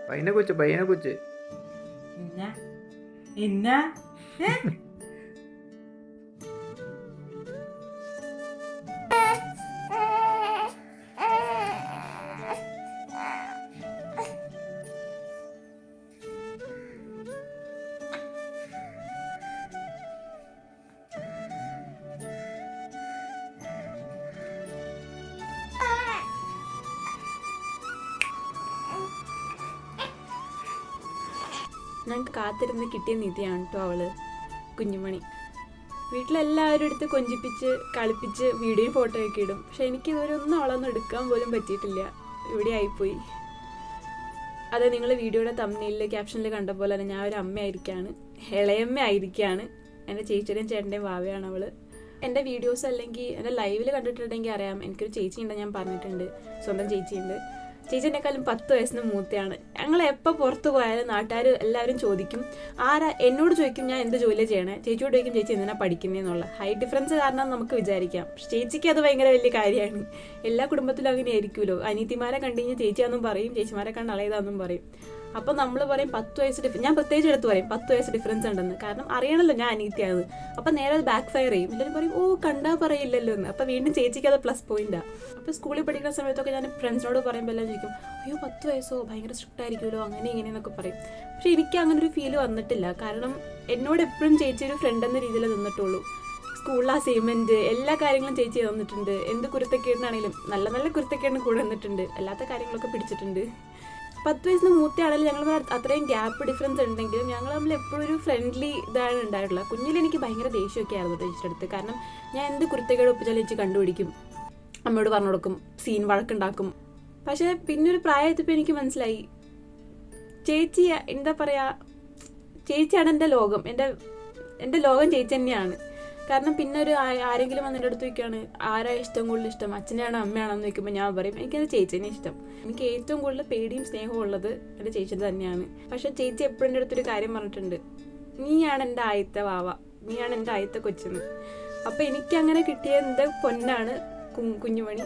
പയ്യനെ കൊച്ച് എന്നാ എന്നാ ഞങ്ങൾക്ക് കാത്തിരുന്ന് കിട്ടിയ നിധിയാണ് കേട്ടോ അവള്, കുഞ്ഞുമണി. വീട്ടിലെല്ലാവരും എടുത്ത് കൊഞ്ചിപ്പിച്ച് കളിപ്പിച്ച് വീഡിയോ ഫോട്ടോ ഒക്കെ ഇടും. പക്ഷെ എനിക്ക് ഇതുവരെ ഒന്നും അവളൊന്നും എടുക്കാൻ പോലും പറ്റിയിട്ടില്ല. ഇവിടെ ആയിപ്പോയി. അതെ, നിങ്ങൾ വീഡിയോയുടെ തമ്മിലിൽ ക്യാപ്ഷനിൽ കണ്ട പോലെ തന്നെ ഞാൻ ഒരു അമ്മയായിരിക്കുകയാണ്, ഇളയമ്മ ആയിരിക്കുകയാണ്. എൻ്റെ ചേച്ചിയുടെയും ചേട്ടൻ്റെയും വാവയാണ് അവള്. എൻ്റെ വീഡിയോസ് അല്ലെങ്കിൽ എൻ്റെ ലൈവിൽ കണ്ടിട്ടുണ്ടെങ്കിൽ അറിയാം, എനിക്കൊരു ചേച്ചി ഉണ്ടെന്ന് ഞാൻ പറഞ്ഞിട്ടുണ്ട്. സ്വന്തം ചേച്ചിയുണ്ട്. ചേച്ചീനെക്കാളും 10 വയസ്സിന് മൂത്തയാണ്. ഞങ്ങൾ എപ്പോൾ പുറത്ത് പോയാലും നാട്ടുകാർ എല്ലാവരും ചോദിക്കും, എന്നോട് ചോദിക്കും ഞാൻ എന്ത് ജോലിയാണ് ചെയ്യണേ, ചേച്ചിയോട് ചോദിക്കും ചേച്ചി എന്തിനാ പഠിക്കുന്നതെന്നുള്ള. ഹൈറ്റ് ഡിഫറൻസ് കാരണം നമുക്ക് വിചാരിക്കാം, പക്ഷെ ചേച്ചിക്ക് അത് ഭയങ്കര വലിയ കാര്യമാണ്. എല്ലാ കുടുംബത്തിലും അങ്ങനെ ആയിരിക്കുമല്ലോ. അനിയത്തിമാരെ കണ്ടു കഴിഞ്ഞാൽ ചേച്ചിയാണെന്നും പറയും, ചേച്ചിമാരെ കണ്ട് അളയതാണെന്നും പറയും. അപ്പോൾ നമ്മൾ പറയും 10 വയസ്സ് ഞാൻ പ്രത്യേകിച്ച് എടുത്ത് പറയും 10 വയസ്സ് ഡിഫറൻസ് ഉണ്ടെന്ന്. കാരണം അറിയണമല്ലോ ഞാൻ അനിയത്തിയാണ്. അപ്പം നേരെ അത് ബാക്ക് ഫയർ ചെയ്യും. എല്ലാവരും പറയും കണ്ടാ പറയില്ലല്ലോ എന്ന്. അപ്പോൾ വീണ്ടും ചേച്ചിക്ക് അത് പ്ലസ് പോയിന്റാണ്. അപ്പോൾ സ്കൂളിൽ പഠിക്കുന്ന സമയത്തൊക്കെ ഞാൻ ഫ്രണ്ട്സിനോട് പറയുമ്പോൾ എല്ലാം ചോദിക്കും, 10 വയസ്സോ ഭയങ്കര സ്ട്രിക്റ്റ് ആയിരിക്കുമല്ലോ അങ്ങനെ ഇങ്ങനെയെന്നൊക്കെ പറയും. പക്ഷെ എനിക്ക് അങ്ങനെ ഒരു ഫീൽ വന്നിട്ടില്ല. കാരണം എന്നോട് എപ്പോഴും ചേച്ചി ഒരു ഫ്രണ്ട് എന്ന രീതിയിൽ നിന്നിട്ടുള്ളൂ. സ്കൂളിൽ അസൈൻമെൻറ്റ് എല്ലാ കാര്യങ്ങളും ചേച്ചി തന്നിട്ടുണ്ട്. എന്ത് കുരുത്തക്കേടിനാണെങ്കിലും നല്ല നല്ല കുരുത്തക്കേടിന് കൂടെ നിന്നിട്ടുണ്ട്. അല്ലാത്ത കാര്യങ്ങളൊക്കെ പിടിച്ചിട്ടുണ്ട്. 10 വയസ്സിന് മൂത്തയാണെങ്കിൽ ഞങ്ങൾ അത്രയും ഗ്യാപ്പ് ഡിഫറൻസ് ഉണ്ടെങ്കിലും ഞങ്ങൾ തമ്മിൽ എപ്പോഴും ഒരു ഫ്രണ്ട്ലി ഇതാണ് ഉണ്ടായിട്ടുള്ളത്. കുഞ്ഞിൽ എനിക്ക് ഭയങ്കര ദേഷ്യമൊക്കെ ആയിരുന്നു ചേച്ചിയുടെ അടുത്ത്. കാരണം ഞാൻ എന്ത് കുരുത്തക്കേട് ഒപ്പിച്ചാലും ചേച്ചി കണ്ടുപിടിക്കും, അമ്മയോട് പറഞ്ഞു കൊടുക്കും, സീൻ വഴക്കുണ്ടാക്കും. പക്ഷേ പിന്നെ ഒരു പ്രായത്തിപ്പോൾ എനിക്ക് മനസ്സിലായി, ചേച്ചി എന്താ പറയുക, ചേച്ചിയാണ് എൻ്റെ ലോകം. എൻ്റെ ലോകം ചേച്ചി തന്നെയാണ്. കാരണം പിന്നെ ആരെങ്കിലും വന്ന് എൻ്റെ അടുത്ത് ചോദിക്കുകയാണ് ആരാ ഇഷ്ടം കൂടുതൽ ഇഷ്ടം, അച്ഛനെയാണോ അമ്മയാണോ എന്ന് ചോദിക്കുമ്പോൾ ഞാൻ പറയും എനിക്കെൻ്റെ ചേച്ചീനെ ഇഷ്ടം. എനിക്ക് ഏറ്റവും കൂടുതൽ പേടിയും സ്നേഹവും ഉള്ളത് എൻ്റെ ചേച്ചിയുടെ തന്നെയാണ്. പക്ഷെ ചേച്ചി എപ്പോഴും എൻ്റെ അടുത്തൊരു കാര്യം പറഞ്ഞിട്ടുണ്ട്, നീയാണ് എൻ്റെ ആദ്യത്തെ വാവ, നീയാണ് എൻ്റെ ആദ്യത്തെ കൊച്ചെന്ന്. അപ്പോൾ എനിക്കങ്ങനെ കിട്ടിയ എൻ്റെ പൊന്നാണ് കുഞ്ഞുമണി.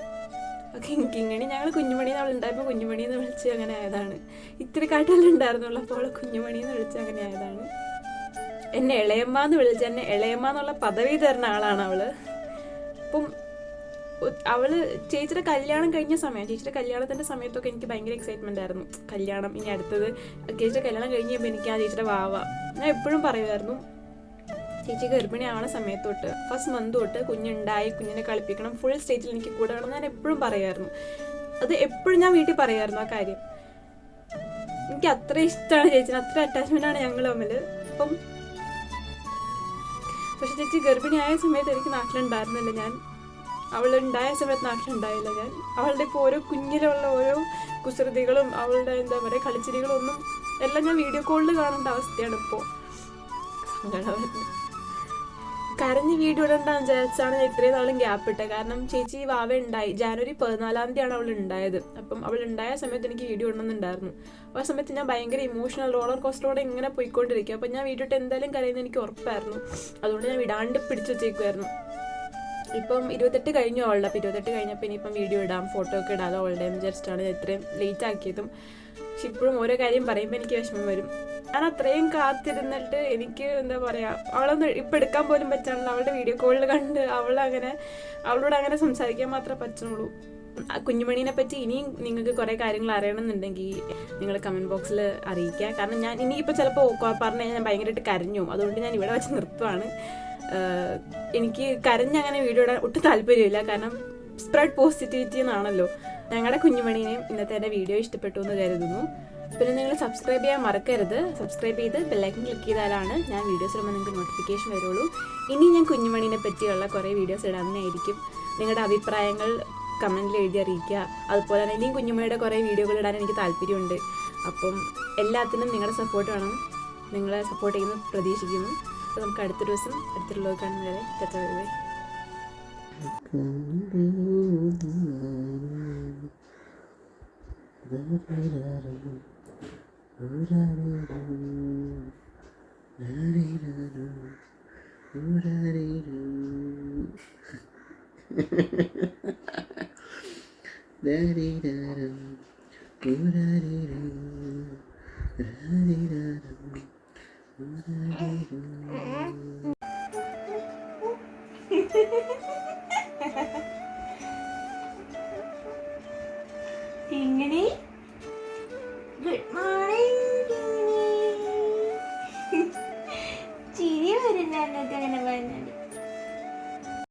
കിങ്ങിണി. ഞങ്ങൾ കുഞ്ഞുമണി എന്ന് അവളുണ്ടായപ്പോൾ കുഞ്ഞുമണി എന്ന് വിളിച്ച് അങ്ങനെ ആയതാണ്. ഇത്തിരി കാട്ടെല്ലാം ഉണ്ടായിരുന്നുള്ളൂ, അപ്പോൾ അവളെ കുഞ്ഞുമണി എന്ന് വിളിച്ച് അങ്ങനെ ആയതാണ്. എന്നെ ഇളയമ്മ എന്ന് വിളിച്ച് എന്നെ ഇളയമ്മ എന്നുള്ള പദവി തരുന്ന ആളാണ് അവള്. അപ്പം അവള് ചേച്ചിയുടെ കല്യാണം കഴിഞ്ഞ സമയം, ചേച്ചിയുടെ കല്യാണത്തിൻ്റെ സമയത്തൊക്കെ എനിക്ക് ഭയങ്കര എക്സൈറ്റ്മെൻ്റ് ആയിരുന്നു. കല്യാണം ഇനി അടുത്തത്, ചേച്ചിയുടെ കല്യാണം കഴിഞ്ഞ് കഴിയുമ്പോൾ എനിക്ക് ആ ചേച്ചിയുടെ വാവ ഞാൻ എപ്പോഴും പറയുമായിരുന്നു. ചേച്ചി ഗർഭിണിയാവണ സമയത്ത് തൊട്ട് ഫസ്റ്റ് മന്ത് തൊട്ട് കുഞ്ഞുണ്ടായി, കുഞ്ഞിനെ കളിപ്പിക്കണം, ഫുൾ സ്റ്റേജിൽ എനിക്ക് കൂടെ വേണം ഞാൻ എപ്പോഴും പറയുമായിരുന്നു. അത് എപ്പോഴും ഞാൻ വീട്ടിൽ പറയുമായിരുന്നു ആ കാര്യം. എനിക്ക് അത്ര ഇഷ്ടമാണ് ചേച്ചിന്, അത്ര അറ്റാച്ച്മെൻ്റാണ് ഞങ്ങൾ തമ്മിൽ. അപ്പം പക്ഷെ ചേച്ചി ഗർഭിണിയായ സമയത്ത് എനിക്ക് നാട്ടിലുണ്ടായിരുന്നില്ല. ഞാൻ അവളുണ്ടായ സമയത്ത് നാട്ടിലുണ്ടായില്ല. ഞാൻ അവളുടെ ഇപ്പോൾ ഓരോ കുഞ്ഞിലുള്ള ഓരോ കുസൃതികളും അവളുടെ എന്താ പറയുക കളിച്ചിരികളും ഒന്നും എല്ലാം ഞാൻ വീഡിയോ കോളിൽ കാണേണ്ട അവസ്ഥയാണ് ഇപ്പോൾ. കരഞ്ഞ് വീഡിയോ ഇടണ്ടെന്ന് വിചാരിച്ചാണ് ഇത്രയും നാളും ഗ്യാപ്പ് ഇട്ടത്. കാരണം ചേച്ചി വാവ ഉണ്ടായി ജാനുവരി 14 അവൾ ഉണ്ടായത്. അപ്പം അവൾ ഉണ്ടായ സമയത്ത് എനിക്ക് വീഡിയോ ഇടണമെന്നുണ്ടായിരുന്നു. ആ സമയത്ത് ഞാൻ ഭയങ്കര ഇമോഷണൽ റോളർ കോസ്റ്ററോടെ ഇങ്ങനെ പോയിക്കൊണ്ടിരിക്കുക. അപ്പം ഞാൻ വീഡിയോ ഇട്ട് എന്തായാലും കരയുന്നത് എനിക്ക് ഉറപ്പായിരുന്നു. അതുകൊണ്ട് ഞാൻ വിടാണ്ട് പിടിച്ചു വെച്ചേക്കുമായിരുന്നു. ഇപ്പം 28 കഴിഞ്ഞു അവളുടെ. അപ്പം 28 കഴിഞ്ഞപ്പോൾ ഇനിയിപ്പം വീഡിയോ ഇടാം, ഫോട്ടോ ഒക്കെ ഇടാതെ അവളുടെ എന്ന് വിചാരിച്ചിട്ടാണ് ഞാൻ ഇത്രയും ലേറ്റ് ആക്കിയതും. പക്ഷെ ഇപ്പോഴും ഓരോ കാര്യം പറയുമ്പോൾ എനിക്ക് വിഷമം വരും. ഞാൻ അത്രയും കാത്തിരുന്നിട്ട് എനിക്ക് എന്താ പറയുക, അവളൊന്ന് ഇപ്പം എടുക്കാൻ പോലും പറ്റാണല്ലോ. അവളുടെ വീഡിയോ കോളിൽ കണ്ട് അവളോട് അങ്ങനെ സംസാരിക്കാൻ മാത്രമേ പറ്റുള്ളൂ. കുഞ്ഞുമണീനെ പറ്റി ഇനിയും നിങ്ങൾക്ക് കുറേ കാര്യങ്ങൾ അറിയണമെന്നുണ്ടെങ്കിൽ നിങ്ങൾ കമൻറ്റ് ബോക്സിൽ അറിയിക്കുക. കാരണം ഞാൻ ഇനിയിപ്പോൾ ചിലപ്പോൾ പറഞ്ഞു കഴിഞ്ഞാൽ ഞാൻ ഭയങ്കരമായിട്ട് കരഞ്ഞു. അതുകൊണ്ട് ഞാൻ ഇവിടെ വെച്ച് നിർത്തുവാണ്. എനിക്ക് കരഞ്ഞങ്ങനെ വീഡിയോ ഇടാൻ ഒട്ടും താല്പര്യമില്ല. കാരണം സ്പ്രെഡ് പോസിറ്റിവിറ്റി എന്നാണല്ലോ. ഞങ്ങളുടെ കുഞ്ഞുമണീനെയും ഇന്നത്തെ എൻ്റെ വീഡിയോ ഇഷ്ടപ്പെട്ടു എന്ന് കരുതുന്നു. പിന്നെ നിങ്ങൾ സബ്സ്ക്രൈബ് ചെയ്യാൻ മറക്കരുത്. സബ്സ്ക്രൈബ് ചെയ്ത് ബെല്ലൈക്കൺ ക്ലിക്ക് ചെയ്താലാണ് ഞാൻ വീഡിയോസ് ഇടുമ്പോൾ നിങ്ങൾക്ക് നോട്ടിഫിക്കേഷൻ വരുള്ളൂ. ഇനി ഞാൻ കുഞ്ഞുമണീനെ പറ്റിയുള്ള കുറേ വീഡിയോസ് ഇടാനായിരിക്കും. നിങ്ങളുടെ അഭിപ്രായങ്ങൾ കമൻറ്റിൽ എഴുതി അറിയിക്കുക. അതുപോലെ തന്നെ ഇനിയും കുഞ്ഞുമണിയുടെ കുറേ വീഡിയോകൾ ഇടാൻ എനിക്ക് താല്പര്യമുണ്ട്. അപ്പം എല്ലാത്തിനും നിങ്ങളുടെ സപ്പോർട്ട് വേണം. നിങ്ങളെ സപ്പോർട്ട് ചെയ്യുന്നത് പ്രതീക്ഷിക്കുന്നു. അപ്പോൾ നമുക്ക് അടുത്തൊരു ദിവസം അടുത്തൊരു വ്ലോഗ് കാണുന്നവരെ ബൈ. ഇങ്ങനെ